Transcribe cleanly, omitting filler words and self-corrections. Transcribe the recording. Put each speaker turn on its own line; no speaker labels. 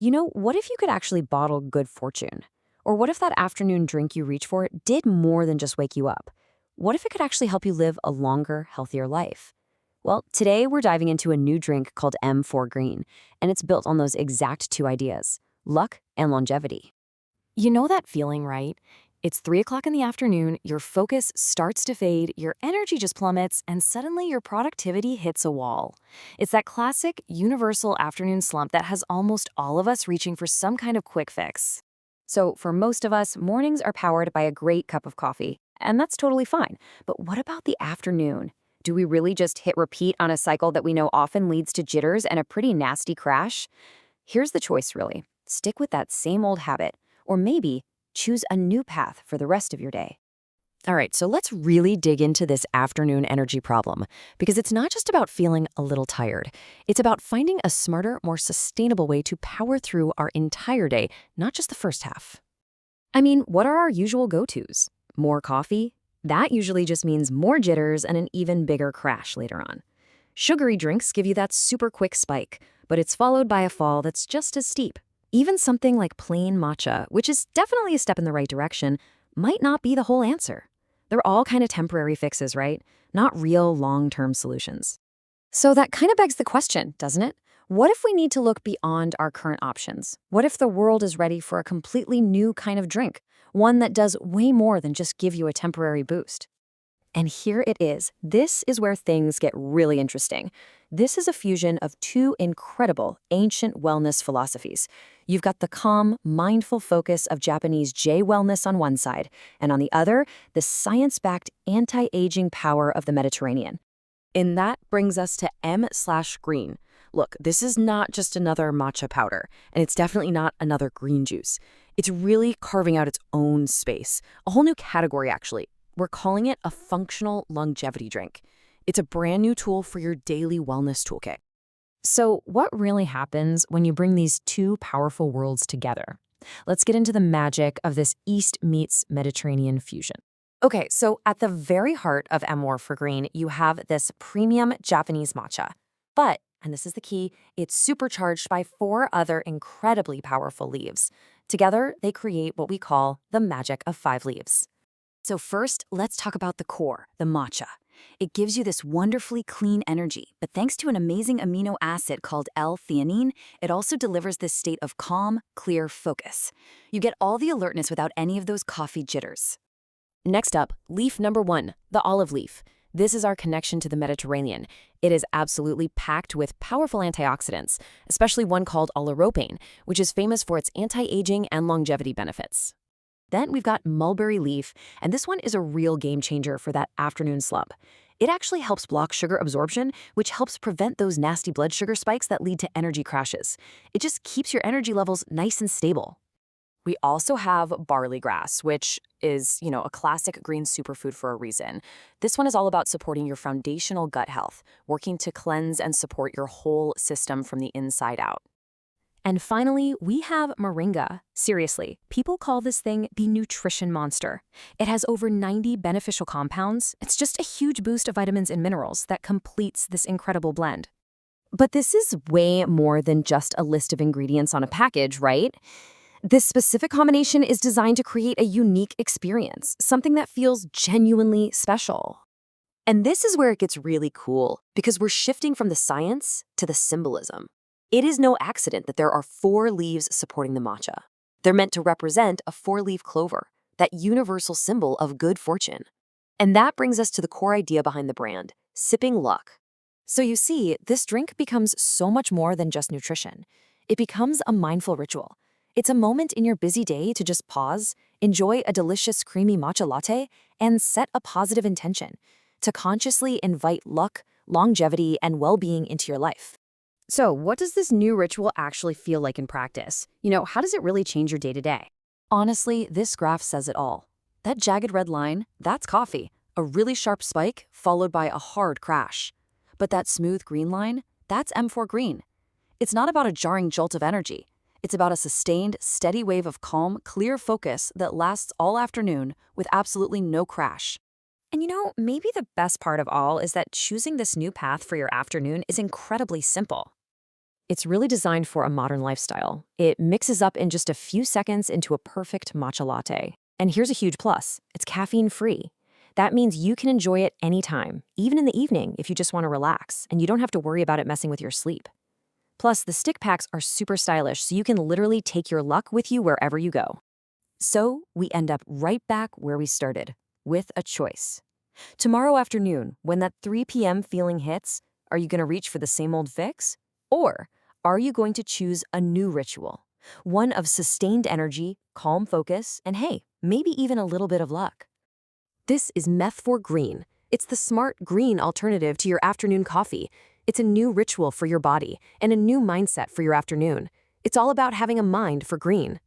What if you could actually bottle good fortune? Or what if that afternoon drink you reach for did more than just wake you up? What if it could actually help you live a longer, healthier life? Well, today we're diving into a new drink called M4 Green, and it's built on those exact two ideas, luck and longevity.
You know that feeling, right? It's 3 o'clock in the afternoon, your focus starts to fade, your energy just plummets, and suddenly your productivity hits a wall. It's that classic, universal afternoon slump that has almost all of us reaching for some kind of quick fix.
So, for most of us, mornings are powered by a great cup of coffee, and that's totally fine. But what about the afternoon? Do we really just hit repeat on a cycle that we know often leads to jitters and a pretty nasty crash? Here's the choice, really. Stick with that same old habit, or maybe choose a new path for the rest of your day.
All right, so let's really dig into this afternoon energy problem because it's not just about feeling a little tired. It's about finding a smarter, more sustainable way to power through our entire day, not just the first half.
I mean, what are our usual go-tos? More coffee? That usually just means more jitters and an even bigger crash later on. Sugary drinks give you that super quick spike, but it's followed by a fall that's just as steep. Even something like plain matcha, which is definitely a step in the right direction, might not be the whole answer. They're all kind of temporary fixes, right? Not real long-term solutions. So that kind of begs the question, doesn't it? What if we need to look beyond our current options? What if the world is ready for a completely new kind of drink? One that does way more than just give you a temporary boost. And here it is. This is where things get really interesting. This is a fusion of two incredible ancient wellness philosophies. You've got the calm, mindful focus of Japanese J-wellness on one side, and on the other, the science-backed anti-aging power of the Mediterranean.
And that brings us to M/green. Look, this is not just another matcha powder, and it's definitely not another green juice. It's really carving out its own space, a whole new category, actually. We're calling it a functional longevity drink. It's a brand new tool for your daily wellness toolkit.
So what really happens when you bring these two powerful worlds together? Let's get into the magic of this East meets Mediterranean fusion. Okay, so at the very heart of M4 for Green, you have this premium Japanese matcha. But, and this is the key, it's supercharged by four other incredibly powerful leaves. Together, they create what we call the magic of five leaves. So first, let's talk about the core, the matcha. It gives you this wonderfully clean energy, but thanks to an amazing amino acid called L-theanine, it also delivers this state of calm, clear focus. You get all the alertness without any of those coffee jitters.
Next up, leaf number 1, the olive leaf. This is our connection to the Mediterranean. It is absolutely packed with powerful antioxidants, especially one called oleuropein, which is famous for its anti-aging and longevity benefits. Then we've got mulberry leaf, and this one is a real game changer for that afternoon slump. It actually helps block sugar absorption, which helps prevent those nasty blood sugar spikes that lead to energy crashes. It just keeps your energy levels nice and stable. We also have barley grass, which is, a classic green superfood for a reason. This one is all about supporting your foundational gut health, working to cleanse and support your whole system from the inside out. And finally, we have moringa. Seriously, people call this thing the nutrition monster. It has over 90 beneficial compounds. It's just a huge boost of vitamins and minerals that completes this incredible blend. But this is way more than just a list of ingredients on a package, right? This specific combination is designed to create a unique experience, something that feels genuinely special. And this is where it gets really cool, because we're shifting from the science to the symbolism. It is no accident that there are 4 leaves supporting the matcha. They're meant to represent a 4-leaf clover, that universal symbol of good fortune. And that brings us to the core idea behind the brand, sipping luck. So you see, this drink becomes so much more than just nutrition. It becomes a mindful ritual. It's a moment in your busy day to just pause, enjoy a delicious creamy matcha latte, and set a positive intention to consciously invite luck, longevity, and well-being into your life. So what does this new ritual actually feel like in practice? How does it really change your day-to-day? Honestly, this graph says it all. That jagged red line, that's coffee, a really sharp spike followed by a hard crash. But that smooth green line, that's M4 Green. It's not about a jarring jolt of energy. It's about a sustained, steady wave of calm, clear focus that lasts all afternoon with absolutely no crash. And maybe the best part of all is that choosing this new path for your afternoon is incredibly simple.
It's really designed for a modern lifestyle. It mixes up in just a few seconds into a perfect matcha latte. And here's a huge plus. It's caffeine-free. That means you can enjoy it anytime, even in the evening if you just want to relax, and you don't have to worry about it messing with your sleep. Plus, the stick packs are super stylish, so you can literally take your luck with you wherever you go. So, we end up right back where we started, with a choice. Tomorrow afternoon, when that 3 p.m. feeling hits, are you going to reach for the same old fix? Or are you going to choose a new ritual? One of sustained energy, calm focus, and hey, maybe even a little bit of luck. This is Meth for Green. It's the smart green alternative to your afternoon coffee. It's a new ritual for your body and a new mindset for your afternoon. It's all about having a mind for green.